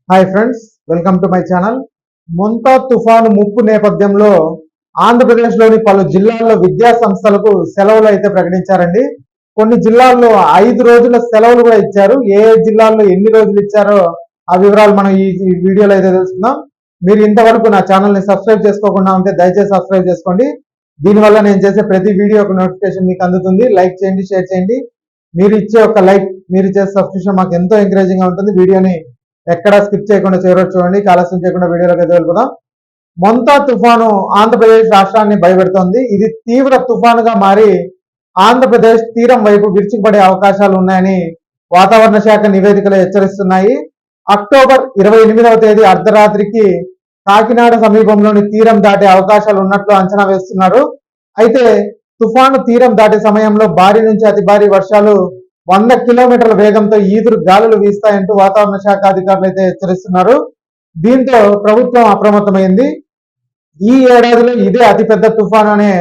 Hi friends, welcome to my channel. Montha తుఫాను ముప్పు నేపథ్యంలో ఆంధ్రప్రదేశ్లోని పలు జిల్లాల్లో విద్యా సంస్థలకు సెలవులు అయితే ప్రకటించారండి. కొన్ని జిల్లాల్లో 5 రోజుల సెలవులు కూడా ఇచ్చారు. ఏ జిల్లాల్లో ఎన్ని రోజులు ఇచ్చారో ఆ వివరాలు మనం ఈ వీడియోలో అయితే తెలుసుకుందాం. మీరు ఇంతవరకు నా ఛానల్ని సబ్స్క్రైబ్ చేసుకోకుండా ఉంటే దయచేసి సబ్స్క్రైబ్ చేసుకోండి. దీనివల్ల నేను చేసే ప్రతి వీడియో ఒక నోటిఫికేషన్ మీకు అందుతుంది. లైక్ చేయండి, షేర్ చేయండి. మీరు ఇచ్చే ఒక లైక్, మీరు ఇచ్చే సబ్స్క్రిప్షన్ మాకు ఎంతో ఎంకరేజింగ్ గా ఉంటుంది. వీడియోని ఎక్కడా స్కిప్ చేయకుండా చివరికి చూడండి. ఆలస్యం చేయకుండా వీడియోలోకి వెళ్ళిపోదాం. మొంతా తుఫాను ఆంధ్రప్రదేశ్ రాష్ట్రాన్ని భయపెడుతోంది. ఇది తీవ్ర తుఫానుగా మారి ఆంధ్రప్రదేశ్ తీరం వైపు విరుచుకుపడే అవకాశాలు ఉన్నాయని వాతావరణ శాఖ నివేదికలు హెచ్చరిస్తున్నాయి. అక్టోబర్ 28వ తేదీ అర్ధరాత్రికి కాకినాడ సమీపంలోని తీరం దాటే అవకాశాలు ఉన్నట్లు అంచనా వేస్తున్నారు. అయితే తుఫాను తీరం దాటే సమయంలో భారీ నుంచి అతి భారీ వర్షాలు 100 కిలోమీటర్ల వేగంతో ఈదురు గాలులు వీస్తాయంటూ వాతావరణ శాఖ అధికారులు అయితే హెచ్చరిస్తున్నారు. దీంతో ప్రభుత్వం అప్రమత్తమైంది. ఈ ఏడాదిలో ఇదే అతిపెద్ద తుఫాను అనే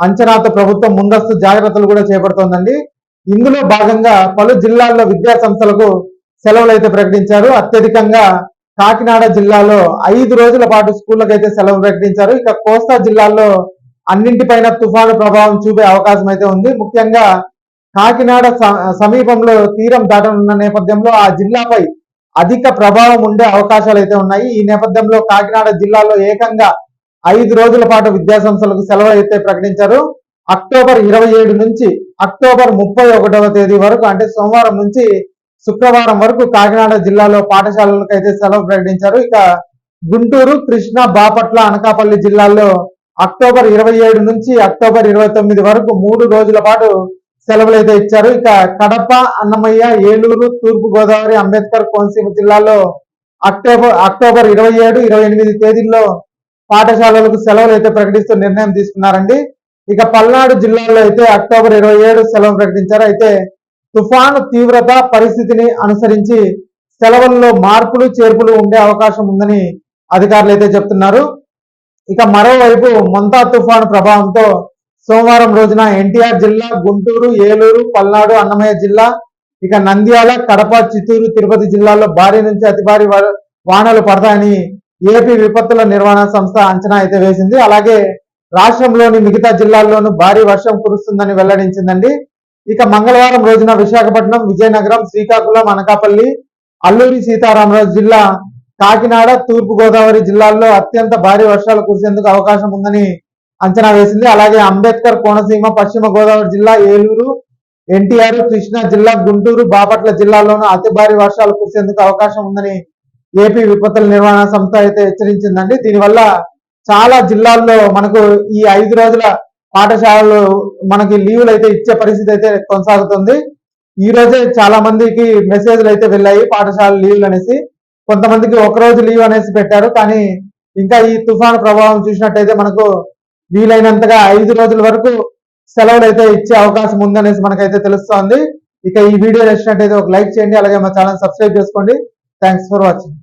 అంచనాతో ప్రభుత్వం ముందస్తు జాగ్రత్తలు కూడా చేపడుతోందండి. ఇందులో భాగంగా పలు జిల్లాల్లో విద్యా సంస్థలకు సెలవులు అయితే ప్రకటించారు. అత్యధికంగా కాకినాడ జిల్లాలో 5 రోజుల పాటు స్కూళ్లకైతే సెలవు ప్రకటించారు. ఇక కోస్తా జిల్లాల్లో అన్నింటిపైన తుఫాను ప్రభావం చూపే అవకాశం అయితే ఉంది. ముఖ్యంగా కాకినాడ సమీపంలో తీరం దాటనున్న నేపథ్యంలో ఆ జిల్లాపై అధిక ప్రభావం ఉండే అవకాశాలు అయితే ఉన్నాయి. ఈ నేపథ్యంలో కాకినాడ జిల్లాలో ఏకంగా 5 రోజుల పాటు విద్యాసంస్థలకు సెలవు అయితే ప్రకటించారు. అక్టోబర్ 27 నుంచి అక్టోబర్ 31వ తేదీ వరకు, అంటే సోమవారం నుంచి శుక్రవారం వరకు కాకినాడ జిల్లాలో పాఠశాలలకు అయితే సెలవు ప్రకటించారు. ఇక గుంటూరు, కృష్ణా, బాపట్ల, అనకాపల్లి జిల్లాల్లో అక్టోబర్ 27 నుంచి అక్టోబర్ 29 వరకు 3 రోజుల పాటు సెలవులు అయితే ఇచ్చారు. ఇక కడప, అన్నమయ్య, ఏలూరు, తూర్పు గోదావరి, అంబేద్కర్ కోనసీమ జిల్లాలో అక్టోబర్ 27, 28 తేదీల్లో పాఠశాలలకు సెలవులు అయితే ప్రకటిస్తూ నిర్ణయం తీసుకున్నారండి. ఇక పల్నాడు జిల్లాలో అయితే అక్టోబర్ 27 సెలవు ప్రకటించారు. అయితే తుఫాను తీవ్రత పరిస్థితిని అనుసరించి సెలవుల్లో మార్పులు చేర్పులు ఉండే అవకాశం ఉందని అధికారులు అయితే చెప్తున్నారు. ఇక మరోవైపు మొంతా తుఫాను ప్రభావంతో సోమవారం రోజున ఎన్టీఆర్ జిల్లా, గుంటూరు, ఏలూరు, పల్నాడు, అన్నమయ్య జిల్లా, ఇక నంద్యాల, కడప, చిత్తూరు, తిరుపతి జిల్లాల్లో భారీ నుంచి అతి భారీ వానలు పడతాయని ఏపీ విపత్తుల నిర్వహణ సంస్థ అంచనా అయితే వేసింది. అలాగే రాష్ట్రంలోని మిగతా జిల్లాల్లోనూ భారీ వర్షం కురుస్తుందని వెల్లడించిందండి. ఇక మంగళవారం రోజున విశాఖపట్నం, విజయనగరం, శ్రీకాకుళం, అనకాపల్లి, అల్లూరి సీతారామరాజు జిల్లా, కాకినాడ, తూర్పు గోదావరి జిల్లాల్లో అత్యంత భారీ వర్షాలు కురిసేందుకు అవకాశం ఉందని అంచనా వేసింది. అలాగే అంబేద్కర్ కోనసీమ, పశ్చిమ గోదావరి జిల్లా, ఏలూరు, ఎన్టీఆర్, కృష్ణా జిల్లా, గుంటూరు, బాపట్ల జిల్లాల్లోనూ అతి భారీ వర్షాలు కురిసేందుకు అవకాశం ఉందని ఏపీ విపత్తుల నిర్వహణ సంస్థ అయితే హెచ్చరించిందండి. దీనివల్ల చాలా జిల్లాల్లో మనకు ఈ 5 రోజుల పాఠశాలలు మనకి లీవులు అయితే ఇచ్చే పరిస్థితి అయితే కొనసాగుతుంది. ఈ రోజే చాలా మందికి మెసేజ్లు అయితే వెళ్ళాయి పాఠశాల లీవ్లు అనేసి. కొంతమందికి 1 రోజు లీవ్ అనేసి పెట్టారు. కానీ ఇంకా ఈ తుఫాను ప్రభావం చూసినట్టయితే మనకు వీలైనంతగా 5 రోజుల వరకు సెలవులు అయితే ఇచ్చే అవకాశం ఉందనేసి మనకైతే తెలుస్తోంది. ఇక ఈ వీడియో నచ్చినట్టయితే ఒక లైక్ చేయండి, అలాగే మా ఛానల్ సబ్స్క్రైబ్ చేసుకోండి. Thanks for watching.